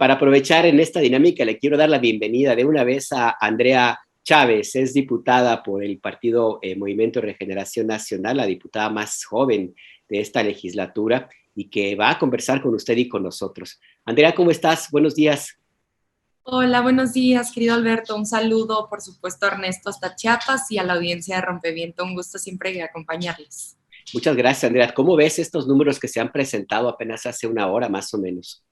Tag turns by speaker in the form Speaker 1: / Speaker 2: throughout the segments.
Speaker 1: para aprovechar en esta dinámica, le quiero dar la bienvenida de una vez a Andrea Chávez. Es diputada por el partido Movimiento de Regeneración Nacional, la diputada más joven de esta legislatura y que va a conversar con usted y con nosotros. Andrea, ¿cómo estás? Buenos días.
Speaker 2: Hola, buenos días, querido Alberto. Un saludo, por supuesto, a Ernesto hasta Chiapas y a la audiencia de Rompeviento. Un gusto siempre acompañarles.
Speaker 1: Muchas gracias, Andrea. ¿Cómo ves estos números que se han presentado apenas hace una hora, más o menos?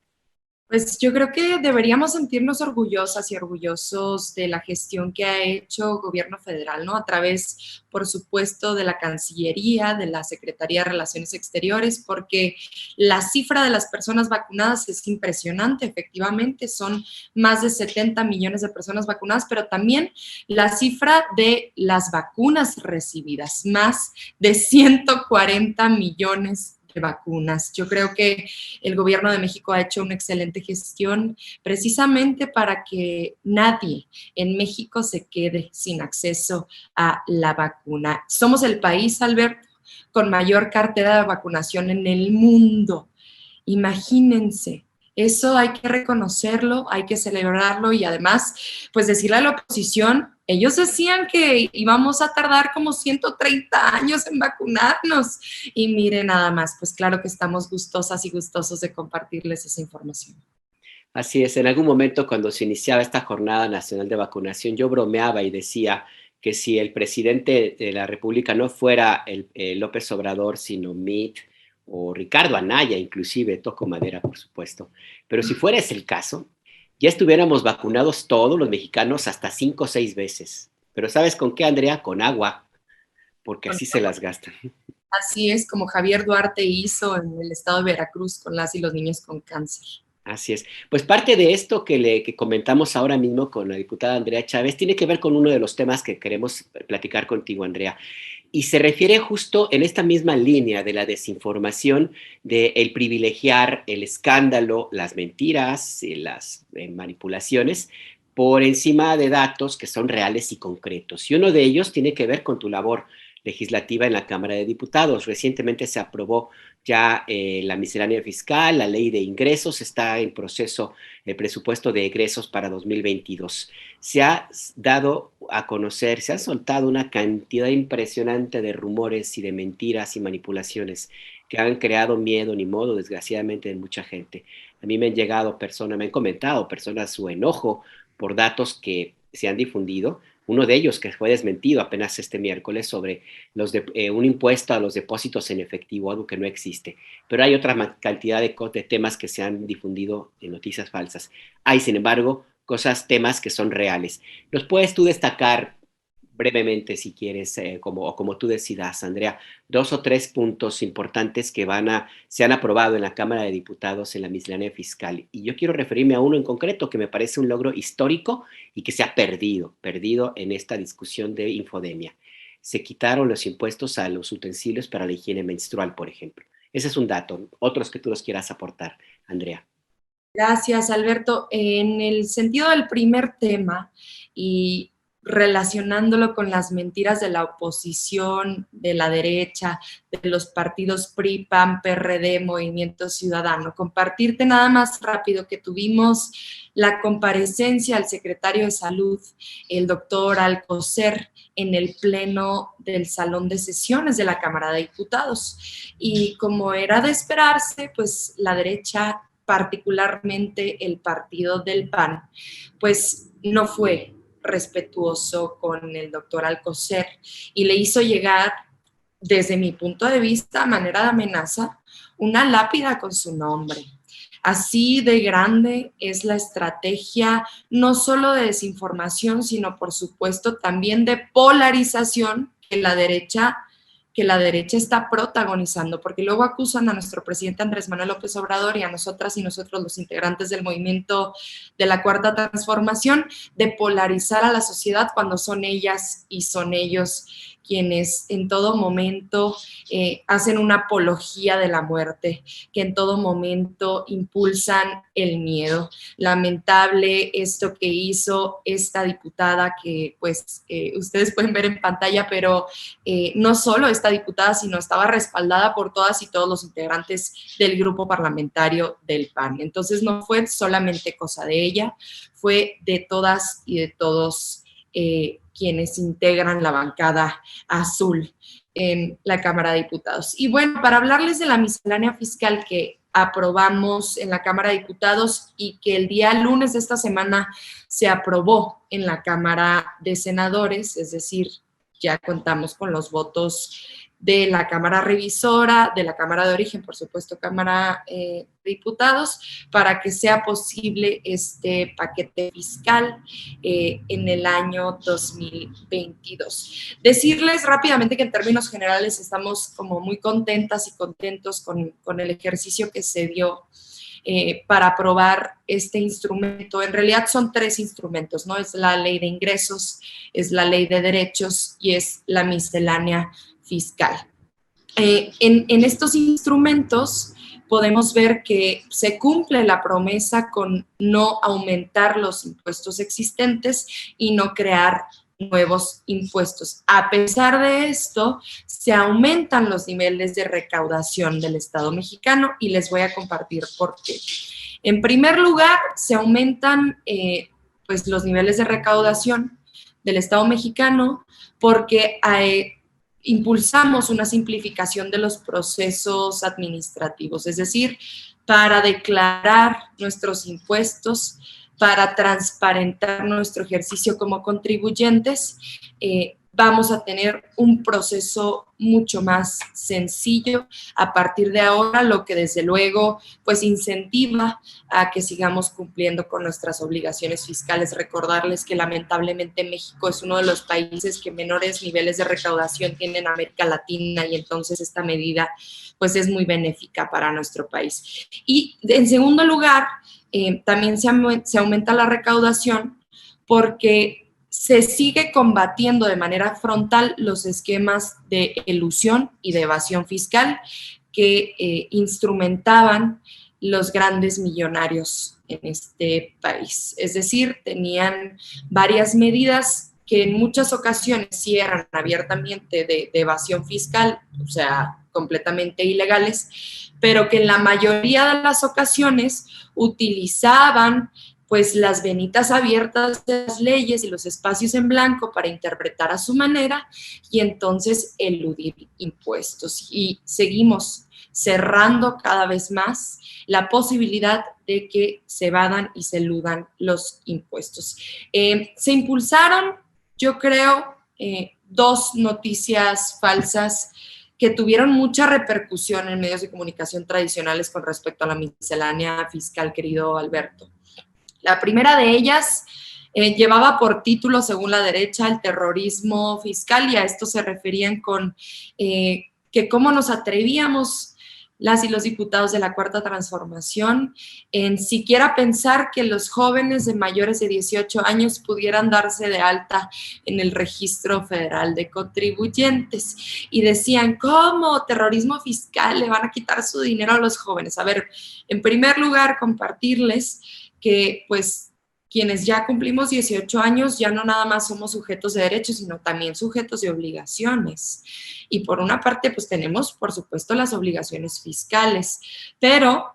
Speaker 2: Pues yo creo que deberíamos sentirnos orgullosas y orgullosos de la gestión que ha hecho el gobierno federal, ¿no? A través, por supuesto, de la Cancillería, de la Secretaría de Relaciones Exteriores, porque la cifra de las personas vacunadas es impresionante, efectivamente, son más de 70 millones de personas vacunadas, pero también la cifra de las vacunas recibidas, más de 140 millones de vacunas. Yo creo que el gobierno de México ha hecho una excelente gestión precisamente para que nadie en México se quede sin acceso a la vacuna. Somos el país, Alberto, con mayor cartera de vacunación en el mundo. Imagínense, eso hay que reconocerlo, hay que celebrarlo y además, pues decirle a la oposición, ellos decían que íbamos a tardar como 130 años en vacunarnos y mire nada más, pues claro que estamos gustosas y gustosos de compartirles esa información.
Speaker 1: Así es, en algún momento cuando se iniciaba esta Jornada Nacional de Vacunación, yo bromeaba y decía que si el presidente de la República no fuera López Obrador, sino Mitt o Ricardo Anaya, inclusive, toco madera, por supuesto, pero si fuera ese el caso, ya estuviéramos vacunados todos los mexicanos hasta 5 o 6 veces. Pero ¿sabes con qué, Andrea? Con agua, porque así se las gastan.
Speaker 2: Así es como Javier Duarte hizo en el estado de Veracruz con las y los niños con cáncer.
Speaker 1: Así es. Pues parte de esto que comentamos ahora mismo con la diputada Andrea Chávez tiene que ver con uno de los temas que queremos platicar contigo, Andrea, y se refiere justo en esta misma línea de la desinformación, de el privilegiar el escándalo, las mentiras y las manipulaciones por encima de datos que son reales y concretos. Y uno de ellos tiene que ver con tu labor legislativa en la Cámara de Diputados. Recientemente se aprobó ya la miscelánea fiscal, la ley de ingresos, está en proceso el presupuesto de egresos para 2022. Se ha dado a conocer, se ha soltado una cantidad impresionante de rumores y de mentiras y manipulaciones que han creado miedo ni modo, desgraciadamente, en mucha gente. A mí me han llegado personas, me han comentado personas su enojo por datos que se han difundido. Uno de ellos que fue desmentido apenas este miércoles sobre un impuesto a los depósitos en efectivo, algo que no existe. Pero hay otra cantidad de temas que se han difundido en noticias falsas. Hay, sin embargo, temas que son reales. ¿Los puedes tú destacar brevemente, si quieres, como tú decidas, Andrea, 2 o 3 puntos importantes que se han aprobado en la Cámara de Diputados en la miscelánea fiscal? Y yo quiero referirme a uno en concreto que me parece un logro histórico y que se ha perdido en esta discusión de infodemia. Se quitaron los impuestos a los utensilios para la higiene menstrual, por ejemplo. Ese es un dato. Otros que tú los quieras aportar, Andrea.
Speaker 2: Gracias, Alberto. En el sentido del primer tema y relacionándolo con las mentiras de la oposición, de la derecha, de los partidos PRI, PAN, PRD, Movimiento Ciudadano, compartirte nada más rápido que tuvimos la comparecencia al secretario de Salud, el doctor Alcocer, en el pleno del Salón de Sesiones de la Cámara de Diputados. Y como era de esperarse, pues la derecha, particularmente el partido del PAN, pues no fue respetuoso con el doctor Alcocer y le hizo llegar, desde mi punto de vista, a manera de amenaza, una lápida con su nombre. Así de grande es la estrategia, no solo de desinformación, sino por supuesto también de polarización que la derecha está protagonizando, porque luego acusan a nuestro presidente Andrés Manuel López Obrador y a nosotras y nosotros los integrantes del movimiento de la Cuarta Transformación de polarizar a la sociedad cuando son ellas y son ellos quienes en todo momento hacen una apología de la muerte, que en todo momento impulsan el miedo. Lamentable esto que hizo esta diputada que pues ustedes pueden ver en pantalla, pero no solo esta diputada, sino estaba respaldada por todas y todos los integrantes del grupo parlamentario del PAN. Entonces no fue solamente cosa de ella, fue de todas y de todos quienes integran la bancada azul en la Cámara de Diputados. Y bueno, para hablarles de la miscelánea fiscal que aprobamos en la Cámara de Diputados y que el día lunes de esta semana se aprobó en la Cámara de Senadores, es decir, ya contamos con los votos de la Cámara Revisora, de la Cámara de Origen, por supuesto, Cámara de Diputados, para que sea posible este paquete fiscal en el año 2022. Decirles rápidamente que en términos generales estamos como muy contentas y contentos con el ejercicio que se dio para aprobar este instrumento. En realidad son 3 instrumentos, ¿no? Es la ley de ingresos, es la ley de derechos y es la miscelánea fiscal. En estos instrumentos podemos ver que se cumple la promesa con no aumentar los impuestos existentes y no crear nuevos impuestos. A pesar de esto, se aumentan los niveles de recaudación del Estado mexicano y les voy a compartir por qué. En primer lugar, se aumentan pues los niveles de recaudación del Estado mexicano porque impulsamos una simplificación de los procesos administrativos, es decir, para declarar nuestros impuestos, para transparentar nuestro ejercicio como contribuyentes, vamos a tener un proceso mucho más sencillo a partir de ahora, lo que desde luego pues incentiva a que sigamos cumpliendo con nuestras obligaciones fiscales. Recordarles que lamentablemente México es uno de los países que menores niveles de recaudación tiene en América Latina y entonces esta medida pues es muy benéfica para nuestro país. Y en segundo lugar, también se aumenta la recaudación porque se sigue combatiendo de manera frontal los esquemas de elusión y de evasión fiscal que instrumentaban los grandes millonarios en este país. Es decir, tenían varias medidas que en muchas ocasiones sí eran abiertamente de evasión fiscal, o sea, completamente ilegales, pero que en la mayoría de las ocasiones utilizaban pues las venitas abiertas de las leyes y los espacios en blanco para interpretar a su manera y entonces eludir impuestos. Y seguimos cerrando cada vez más la posibilidad de que se evadan y se eludan los impuestos. Se impulsaron, yo creo, 2 noticias falsas que tuvieron mucha repercusión en medios de comunicación tradicionales con respecto a la miscelánea fiscal, querido Alberto. La primera de ellas llevaba por título, según la derecha, el terrorismo fiscal, y a esto se referían con que cómo nos atrevíamos las y los diputados de la Cuarta Transformación en siquiera pensar que los jóvenes de mayores de 18 años pudieran darse de alta en el Registro Federal de Contribuyentes. Y decían, ¿cómo? Terrorismo fiscal, le van a quitar su dinero a los jóvenes. A ver, en primer lugar, compartirles que pues quienes ya cumplimos 18 años ya no nada más somos sujetos de derechos, sino también sujetos de obligaciones. Y por una parte, pues tenemos, por supuesto, las obligaciones fiscales, pero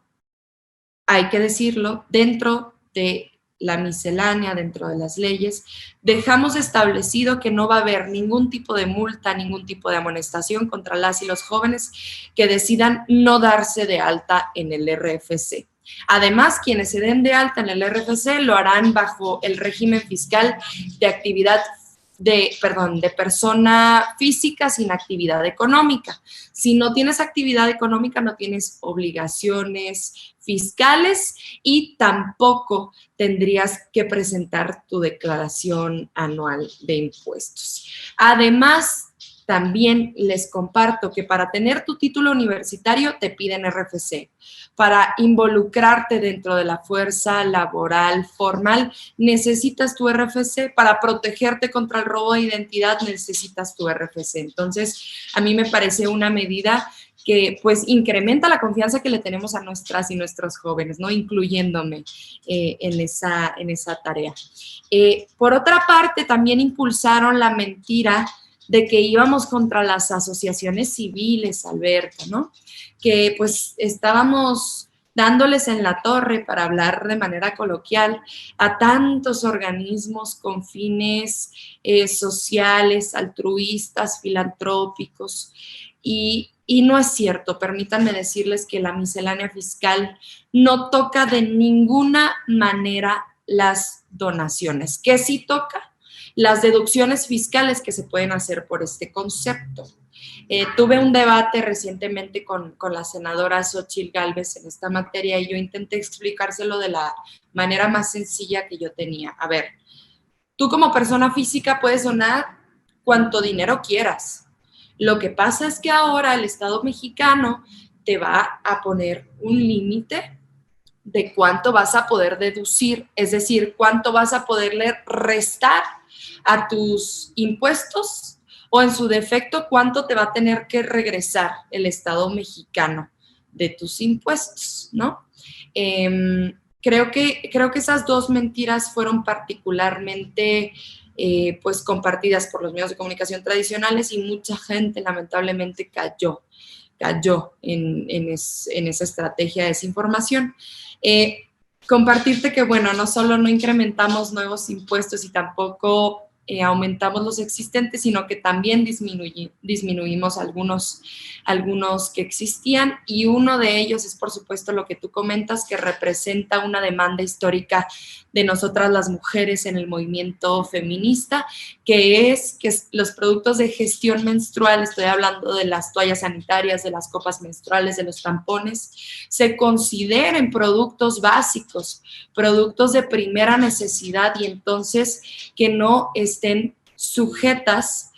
Speaker 2: hay que decirlo, dentro de la miscelánea, dentro de las leyes, dejamos establecido que no va a haber ningún tipo de multa, ningún tipo de amonestación contra las y los jóvenes que decidan no darse de alta en el RFC. Además, quienes se den de alta en el RFC lo harán bajo el régimen fiscal de actividad de persona física sin actividad económica. Si no tienes actividad económica, no tienes obligaciones fiscales y tampoco tendrías que presentar tu declaración anual de impuestos. Además, También les comparto que para tener tu título universitario te piden RFC. Para involucrarte dentro de la fuerza laboral formal necesitas tu RFC. Para protegerte contra el robo de identidad necesitas tu RFC. Entonces, a mí me parece una medida que pues incrementa la confianza que le tenemos a nuestras y nuestros jóvenes, ¿no? Incluyéndome en esa tarea. Por otra parte, también impulsaron la mentira de que íbamos contra las asociaciones civiles, Alberto, ¿no? Que pues estábamos dándoles en la torre, para hablar de manera coloquial, a tantos organismos con fines sociales, altruistas, filantrópicos, y no es cierto. Permítanme decirles que la miscelánea fiscal no toca de ninguna manera las donaciones. ¿Qué sí toca? Las deducciones fiscales que se pueden hacer por este concepto. Tuve un debate recientemente con la senadora Xóchitl Gálvez en esta materia y yo intenté explicárselo de la manera más sencilla que yo tenía. A ver, tú como persona física puedes donar cuanto dinero quieras. Lo que pasa es que ahora el Estado mexicano te va a poner un límite de cuánto vas a poder deducir, es decir, cuánto vas a poderle restar a tus impuestos, o en su defecto, cuánto te va a tener que regresar el Estado mexicano de tus impuestos, ¿no? Creo que esas dos mentiras fueron particularmente pues compartidas por los medios de comunicación tradicionales, y mucha gente lamentablemente cayó en esa estrategia de desinformación. Compartirte que, bueno, no solo no incrementamos nuevos impuestos y tampoco aumentamos los existentes, sino que también disminuimos algunos que existían, y uno de ellos es, por supuesto, lo que tú comentas, que representa una demanda histórica de nosotras las mujeres en el movimiento feminista, que es que los productos de gestión menstrual, estoy hablando de las toallas sanitarias, de las copas menstruales, de los tampones, se consideren productos básicos, productos de primera necesidad, y entonces que no estén sujetas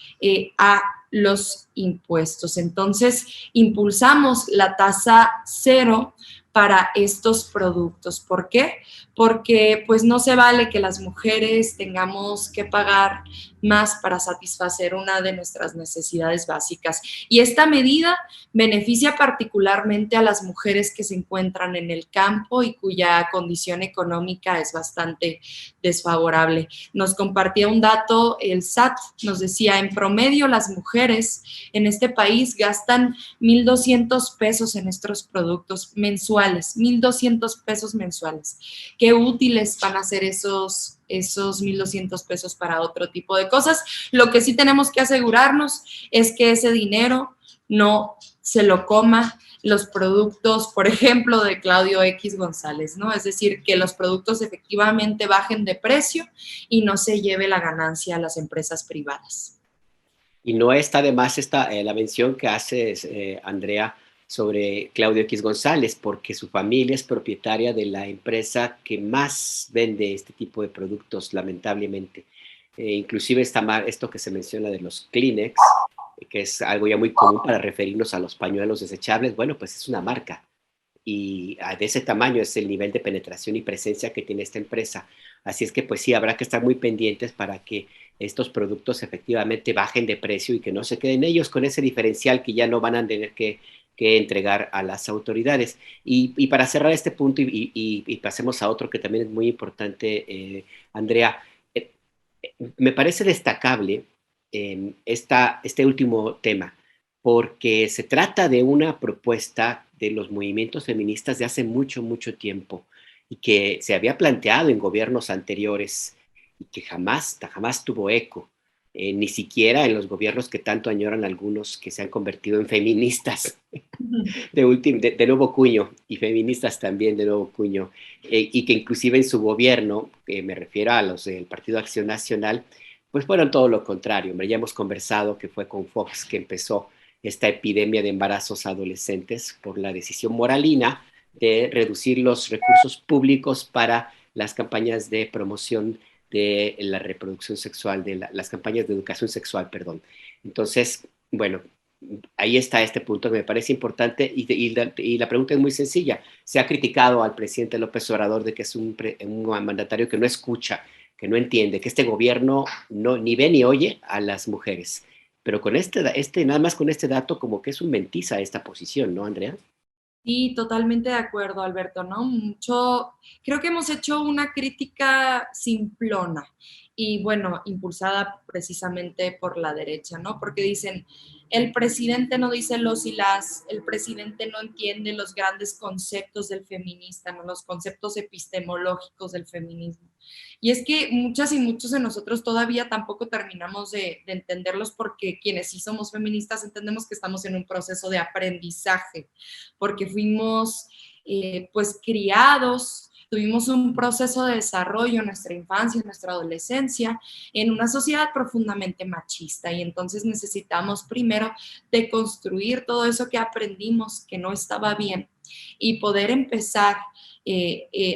Speaker 2: a los impuestos. Entonces, impulsamos la tasa cero para estos productos. ¿Por qué? Porque pues no se vale que las mujeres tengamos que pagar más para satisfacer una de nuestras necesidades básicas. Y esta medida beneficia particularmente a las mujeres que se encuentran en el campo y cuya condición económica es bastante desfavorable. Nos compartía un dato el SAT, nos decía, en promedio las mujeres en este país gastan 1,200 pesos en estos productos mensuales, 1,200 pesos mensuales. Qué útiles van a ser esos 1,200 pesos para otro tipo de cosas. Lo que sí tenemos que asegurarnos es que ese dinero no se lo coma los productos, por ejemplo, de Claudio X González, ¿no? Es decir, que los productos efectivamente bajen de precio y no se lleve la ganancia a las empresas privadas.
Speaker 1: Y no está de más la mención que haces, Andrea, sobre Claudio X González, porque su familia es propietaria de la empresa que más vende este tipo de productos, lamentablemente. Inclusive esto que se menciona de los Kleenex, que es algo ya muy común para referirnos a los pañuelos desechables, bueno, pues es una marca. Y de ese tamaño es el nivel de penetración y presencia que tiene esta empresa. Así es que pues sí, habrá que estar muy pendientes para que estos productos efectivamente bajen de precio y que no se queden ellos con ese diferencial que ya no van a tener que entregar a las autoridades. Y para cerrar este punto y pasemos a otro que también es muy importante, Andrea, me parece destacable este último tema, porque se trata de una propuesta de los movimientos feministas de hace mucho, mucho tiempo, y que se había planteado en gobiernos anteriores y que jamás tuvo eco, ni siquiera en los gobiernos que tanto añoran algunos que se han convertido en feministas de nuevo cuño, y feministas también de nuevo cuño, y que inclusive en su gobierno, me refiero a los del Partido Acción Nacional, pues fueron todo lo contrario. Hombre, ya hemos conversado que fue con Fox que empezó esta epidemia de embarazos adolescentes por la decisión moralina de reducir los recursos públicos para las campañas de promoción de la reproducción sexual, las campañas de educación sexual, perdón. Entonces, Bueno, ahí está este punto que me parece importante y la pregunta es muy sencilla. Se ha criticado al presidente López Obrador de que es un mandatario que no escucha, que no entiende, que este gobierno no, ni ve ni oye a las mujeres. Pero con nada más con este dato, como que es un mentiza esta posición, ¿no, Andrea?
Speaker 2: Sí, totalmente de acuerdo, Alberto, ¿no? Creo que hemos hecho una crítica simplona y bueno, impulsada precisamente por la derecha, ¿no? Porque dicen, el presidente no dice los y las, el presidente no entiende los grandes conceptos del feminista, ¿no? Los conceptos epistemológicos del feminismo. Y es que muchas y muchos de nosotros todavía tampoco terminamos de entenderlos porque quienes sí somos feministas entendemos que estamos en un proceso de aprendizaje porque fuimos pues criados, tuvimos un proceso de desarrollo en nuestra infancia, en nuestra adolescencia, en una sociedad profundamente machista y entonces necesitamos primero deconstruir todo eso que aprendimos que no estaba bien y poder empezar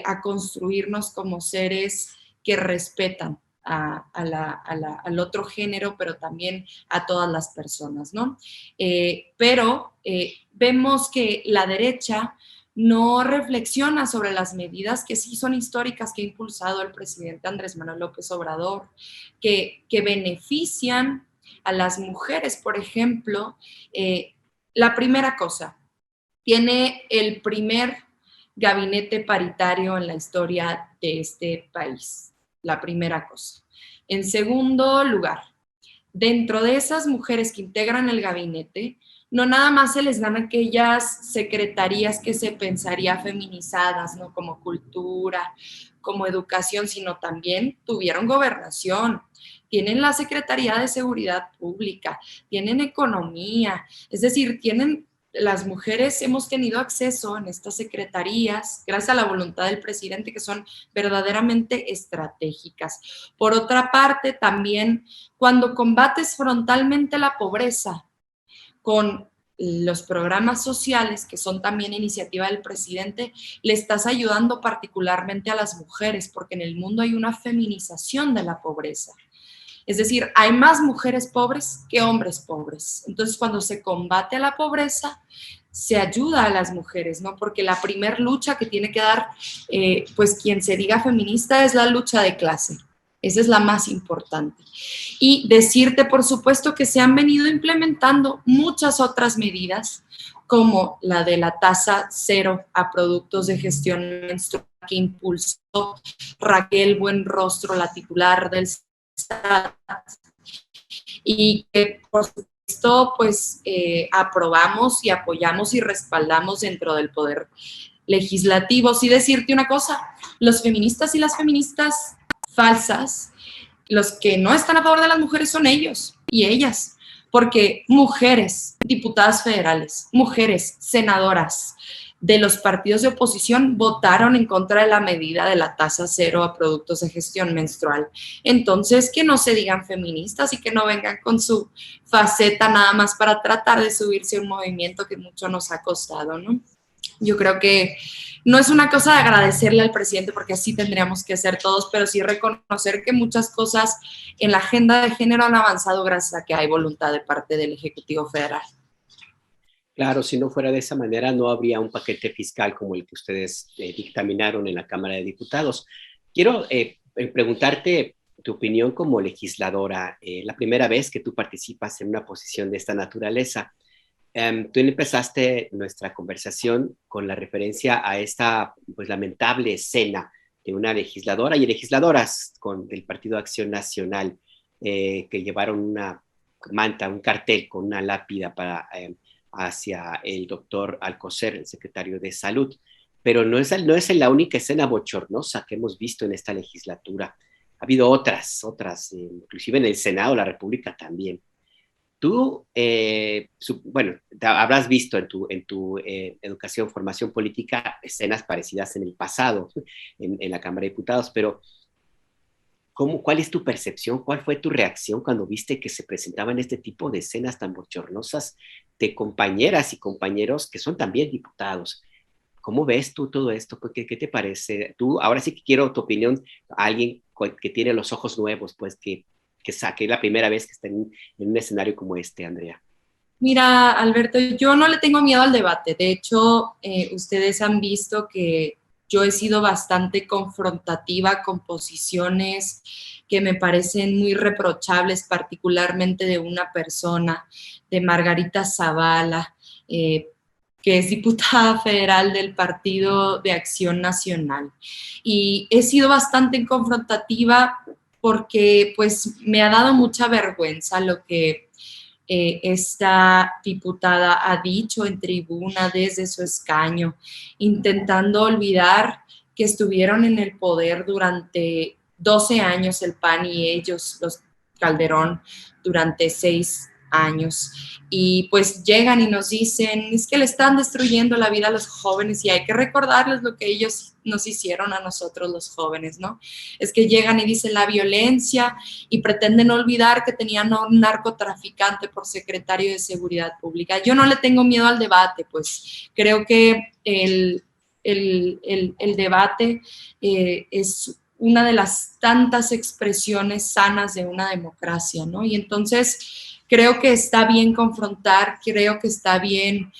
Speaker 2: a construirnos como seres que respetan al otro género, pero también a todas las personas, ¿no? Pero vemos que la derecha no reflexiona sobre las medidas que sí son históricas que ha impulsado el presidente Andrés Manuel López Obrador, que benefician a las mujeres, por ejemplo. La primera cosa, tiene el primer gabinete paritario en la historia de este país, la primera cosa. En segundo lugar, dentro de esas mujeres que integran el gabinete, no nada más se les dan aquellas secretarías que se pensaría feminizadas, ¿no? Como cultura, como educación, sino también tuvieron gobernación, tienen la Secretaría de Seguridad Pública, tienen economía, es decir, tienen las mujeres hemos tenido acceso en estas secretarías, gracias a la voluntad del presidente, que son verdaderamente estratégicas. Por otra parte, también cuando combates frontalmente la pobreza con los programas sociales, que son también iniciativa del presidente, le estás ayudando particularmente a las mujeres, porque en el mundo hay una feminización de la pobreza. Es decir, hay más mujeres pobres que hombres pobres. Entonces, cuando se combate a la pobreza, se ayuda a las mujeres, ¿no? Porque la primer lucha que tiene que dar, pues quien se diga feminista es la lucha de clase. Esa es la más importante. Y decirte, por supuesto, que se han venido implementando muchas otras medidas, como la de la tasa cero a productos de gestión menstrual que impulsó Raquel Buenrostro, la titular del y que por supuesto pues aprobamos y apoyamos y respaldamos dentro del poder legislativo. Sí decirte una cosa, los feministas y las feministas falsas, los que no están a favor de las mujeres son ellos y ellas, porque mujeres diputadas federales, mujeres senadoras, de los partidos de oposición votaron en contra de la medida de la tasa cero a productos de gestión menstrual. Entonces, que no se digan feministas y que no vengan con su faceta nada más para tratar de subirse a un movimiento que mucho nos ha costado, ¿no? Yo creo que no es una cosa de agradecerle al presidente porque así tendríamos que ser todos, pero sí reconocer que muchas cosas en la agenda de género han avanzado gracias a que hay voluntad de parte del Ejecutivo Federal.
Speaker 1: Claro, si no fuera de esa manera, no habría un paquete fiscal como el que ustedes dictaminaron en la Cámara de Diputados. Quiero preguntarte tu opinión como legisladora, la primera vez que tú participas en una posición de esta naturaleza. Tú empezaste nuestra conversación con la referencia a esta pues, lamentable escena de una legisladora y legisladoras del Partido Acción Nacional que llevaron una manta, un cartel con una lápida hacia el doctor Alcocer, el secretario de Salud. Pero no es la única escena bochornosa que hemos visto en esta legislatura. Ha habido otras, inclusive en el Senado de la República también. Tú, bueno, habrás visto en tu educación, formación política, escenas parecidas en el pasado, en la Cámara de Diputados, pero ¿cuál es tu percepción? ¿Cuál fue tu reacción cuando viste que se presentaban este tipo de escenas tan bochornosas de compañeras y compañeros que son también diputados? ¿Cómo ves tú todo esto? ¿Qué te parece? Tú, ahora sí que quiero tu opinión, a alguien que tiene los ojos nuevos, pues que saque la primera vez que está en un escenario como este, Andrea.
Speaker 2: Mira, Alberto, yo no le tengo miedo al debate. De hecho, ustedes han visto que yo he sido bastante confrontativa con posiciones que me parecen muy reprochables, particularmente de una persona, de Margarita Zavala, eh, que es diputada federal del Partido de Acción Nacional. Y he sido bastante confrontativa porque pues me ha dado mucha vergüenza lo que esta diputada ha dicho en tribuna desde su escaño, intentando olvidar que estuvieron en el poder durante 12 años el PAN y ellos, los Calderón, durante 6 años. Y pues llegan y nos dicen, es que le están destruyendo la vida a los jóvenes y hay que recordarles lo que ellos nos hicieron a nosotros los jóvenes, ¿no? Es que llegan y dicen la violencia y pretenden olvidar que tenían un narcotraficante por secretario de Seguridad Pública. Yo no le tengo miedo al debate, pues creo que el debate es una de las tantas expresiones sanas de una democracia, ¿no? Y entonces creo que está bien confrontar, creo que está bien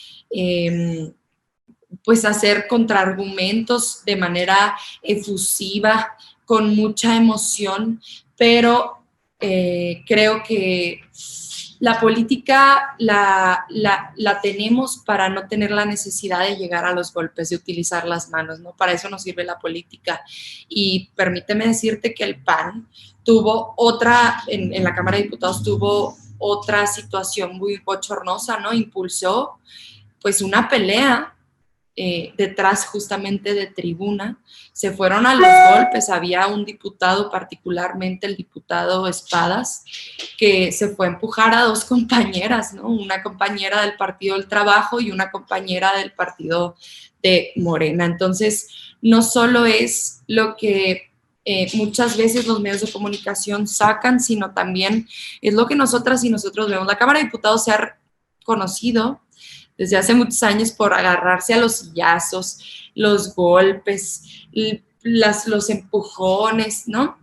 Speaker 2: pues hacer contraargumentos de manera efusiva, con mucha emoción, pero creo que la política la tenemos para no tener la necesidad de llegar a los golpes, de utilizar las manos, ¿no? Para eso nos sirve la política. Y permíteme decirte que el PAN tuvo otra, en la Cámara de Diputados tuvo otra situación muy bochornosa, ¿no? Impulsó pues una pelea detrás justamente de tribuna, se fueron a los golpes, había un diputado, particularmente el diputado Espadas, que se fue a empujar a dos compañeras, ¿no? Una compañera del Partido del Trabajo y una compañera del Partido de Morena. Entonces, no solo es lo que muchas veces los medios de comunicación sacan, sino también es lo que nosotras y nosotros vemos. La Cámara de Diputados se ha conocido desde hace muchos años por agarrarse a los sillazos, los golpes, los empujones, ¿no?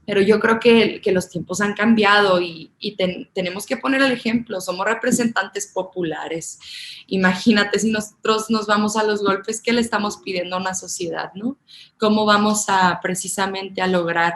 Speaker 2: Pero yo creo que los tiempos han cambiado y tenemos que poner el ejemplo, somos representantes populares. Imagínate si nosotros nos vamos a los golpes, ¿qué le estamos pidiendo a una sociedad, no? ¿Cómo vamos a precisamente a lograr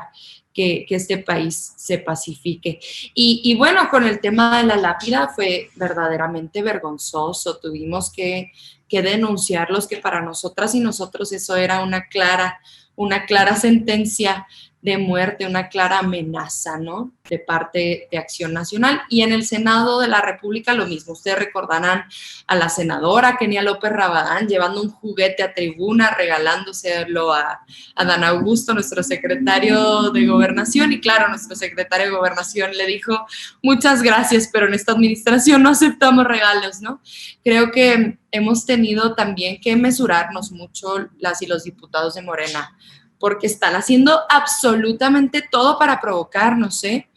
Speaker 2: que este país se pacifique? Y bueno, con el tema de la lápida fue verdaderamente vergonzoso, tuvimos que denunciarlos, que para nosotras y nosotros eso era una clara sentencia de muerte, una clara amenaza, ¿no? De parte de Acción Nacional. Y en el Senado de la República lo mismo. Ustedes recordarán a la senadora Kenia López Rabadán llevando un juguete a tribuna, regalándoselo a Dan Augusto, nuestro secretario de Gobernación. Y claro, nuestro secretario de Gobernación le dijo, muchas gracias, pero en esta administración no aceptamos regalos, ¿no? Creo que hemos tenido también que mesurarnos mucho las y los diputados de Morena, porque están haciendo absolutamente todo para provocarnos, ¿eh?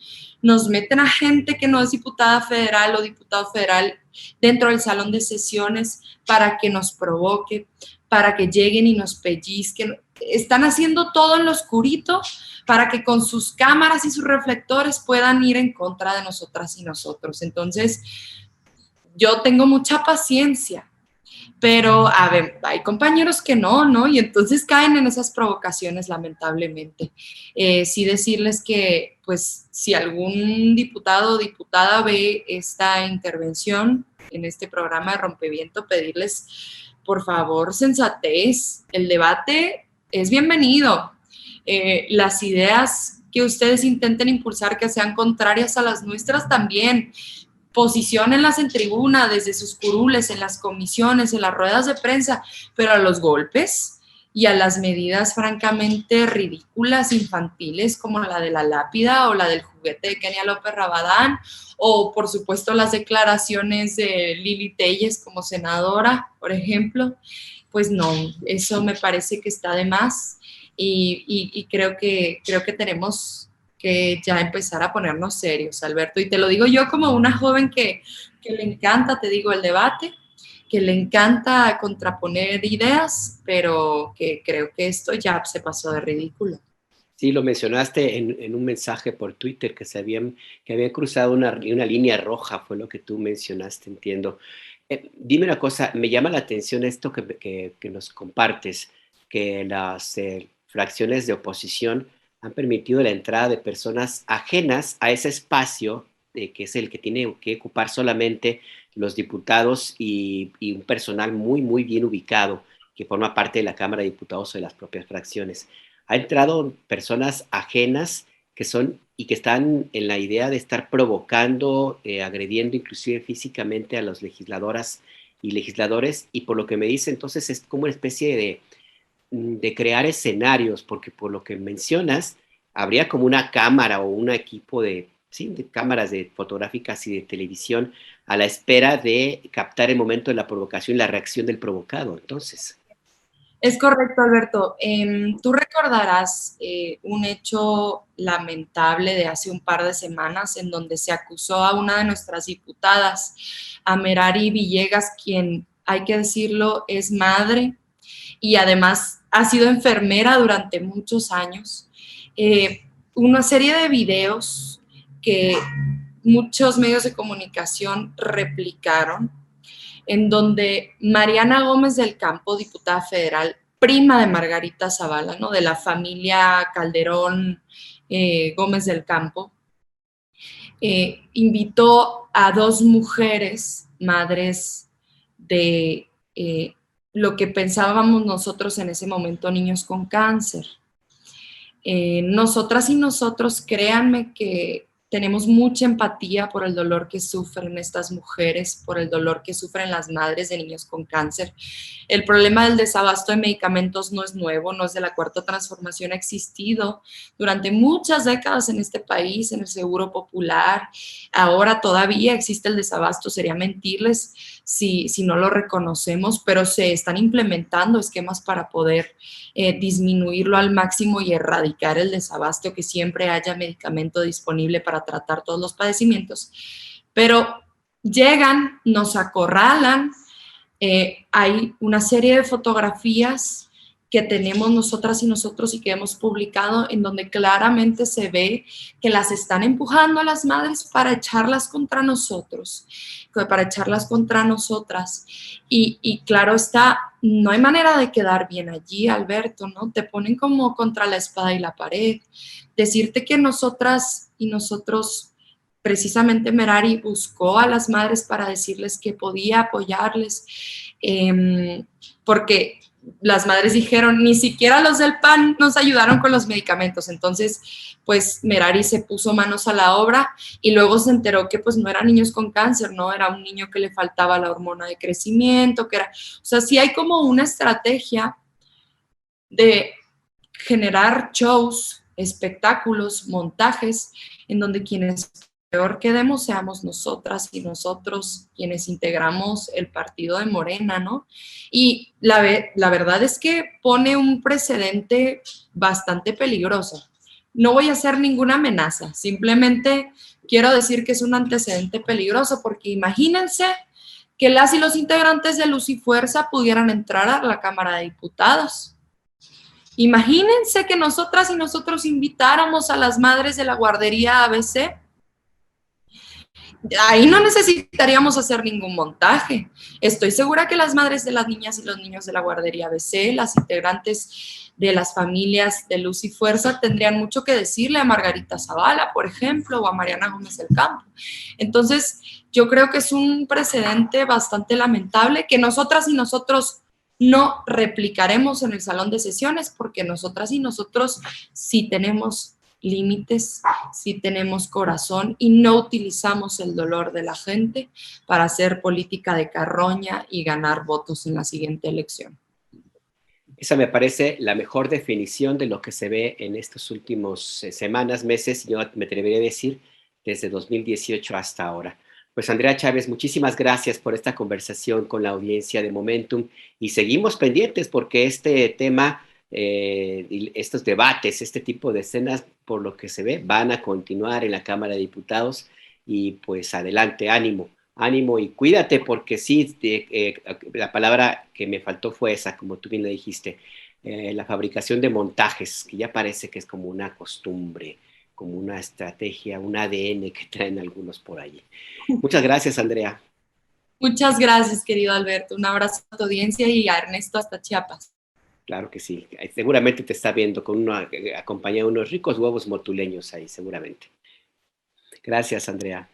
Speaker 2: Nos meten a gente que no es diputada federal o diputado federal dentro del salón de sesiones para que nos provoque, para que lleguen y nos pellizquen. Están haciendo todo en lo oscurito para que con sus cámaras y sus reflectores puedan ir en contra de nosotras y nosotros. Entonces, yo tengo mucha paciencia, pero, a ver, hay compañeros que no, ¿no? Y entonces caen en esas provocaciones, lamentablemente. Sí decirles que, pues, si algún diputado o diputada ve esta intervención en este programa de Rompeviento, pedirles, por favor, sensatez. El debate es bienvenido. Las ideas que ustedes intenten impulsar que sean contrarias a las nuestras también. Posiciónenlas en tribuna, desde sus curules, en las comisiones, en las ruedas de prensa, pero a los golpes y a las medidas francamente ridículas, infantiles, como la de la lápida o la del juguete de Kenia López Rabadán, o por supuesto las declaraciones de Lili Telles como senadora, por ejemplo, pues no, eso me parece que está de más y creo que tenemos que ya empezar a ponernos serios, Alberto. Y te lo digo yo como una joven que le encanta, te digo, el debate, que le encanta contraponer ideas, pero que creo que esto ya se pasó de ridículo.
Speaker 1: Sí, lo mencionaste en un mensaje por Twitter que habían cruzado una línea roja, fue lo que tú mencionaste, entiendo. Dime una cosa, me llama la atención esto que nos compartes, que las fracciones de oposición han permitido la entrada de personas ajenas a ese espacio, que es el que tiene que ocupar solamente los diputados y un personal muy, muy bien ubicado, que forma parte de la Cámara de Diputados o de las propias fracciones. Ha entrado personas ajenas que son y que están en la idea de estar provocando, agrediendo inclusive físicamente a las legisladoras y legisladores, y por lo que me dice entonces es como una especie de crear escenarios, porque por lo que mencionas, habría como una cámara o un equipo de, sí, de cámaras de fotográficas y de televisión a la espera de captar el momento de la provocación y la reacción del provocado, entonces.
Speaker 2: Es correcto, Alberto. Tú recordarás un hecho lamentable de hace un par de semanas en donde se acusó a una de nuestras diputadas, a Merari Villegas, quien, hay que decirlo, es madre y además ha sido enfermera durante muchos años. Eh, una serie de videos que muchos medios de comunicación replicaron en donde Mariana Gómez del Campo, diputada federal, prima de Margarita Zavala, ¿no? De la familia Calderón Gómez del Campo, invitó a dos mujeres, madres de lo que pensábamos nosotros en ese momento, niños con cáncer. Nosotras y nosotros, créanme que tenemos mucha empatía por el dolor que sufren estas mujeres, por el dolor que sufren las madres de niños con cáncer. El problema del desabasto de medicamentos no es nuevo, no es de la cuarta transformación, ha existido durante muchas décadas en este país, en el Seguro Popular. Ahora todavía existe el desabasto, sería mentirles si no lo reconocemos, pero se están implementando esquemas para poder disminuirlo al máximo y erradicar el desabasto, que siempre haya medicamento disponible para tratar todos los padecimientos. Pero llegan, nos acorralan, hay una serie de fotografías que tenemos nosotras y nosotros y que hemos publicado en donde claramente se ve que las están empujando a las madres para echarlas contra nosotros, para echarlas contra nosotras. Y claro está, no hay manera de quedar bien allí, Alberto, ¿no? Te ponen como contra la espada y la pared. Decirte que nosotras y nosotros, precisamente Merari buscó a las madres para decirles que podía apoyarles, porque las madres dijeron, ni siquiera los del PAN nos ayudaron con los medicamentos. Entonces, pues Merari se puso manos a la obra y luego se enteró que pues no eran niños con cáncer, ¿no? Era un niño que le faltaba la hormona de crecimiento, que era, o sea, sí hay como una estrategia de generar shows, espectáculos, montajes, en donde quienes peor quedemos seamos nosotras y nosotros quienes integramos el partido de Morena, ¿no? Y la verdad es que pone un precedente bastante peligroso. No voy a hacer ninguna amenaza, simplemente quiero decir que es un antecedente peligroso, porque imagínense que las y los integrantes de Luz y Fuerza pudieran entrar a la Cámara de Diputados. Imagínense que nosotras y nosotros invitáramos a las madres de la guardería ABC. Ahí no necesitaríamos hacer ningún montaje. Estoy segura que las madres de las niñas y los niños de la guardería ABC, las integrantes de las familias de Luz y Fuerza, tendrían mucho que decirle a Margarita Zavala, por ejemplo, o a Mariana Gómez del Campo. Entonces, yo creo que es un precedente bastante lamentable que nosotras y nosotros no replicaremos en el salón de sesiones, porque nosotras y nosotros sí tenemos límites, sí tenemos corazón y no utilizamos el dolor de la gente para hacer política de carroña y ganar votos en la siguiente elección.
Speaker 1: Esa me parece la mejor definición de lo que se ve en estos últimos semanas, meses, yo me atrevería a decir desde 2018 hasta ahora. Pues Andrea Chávez, muchísimas gracias por esta conversación con la audiencia de Momentum y seguimos pendientes porque este tema y estos debates, este tipo de escenas, por lo que se ve, van a continuar en la Cámara de Diputados y pues adelante, ánimo, ánimo y cuídate porque sí, la palabra que me faltó fue esa, como tú bien le dijiste, la fabricación de montajes, que ya parece que es como una costumbre, como una estrategia, un ADN que traen algunos por allí. Muchas gracias, Andrea.
Speaker 2: Muchas gracias, querido Alberto. Un abrazo a tu audiencia y a Ernesto hasta Chiapas.
Speaker 1: Claro que sí. Seguramente te está viendo con acompañado de unos ricos huevos motuleños ahí, seguramente. Gracias, Andrea.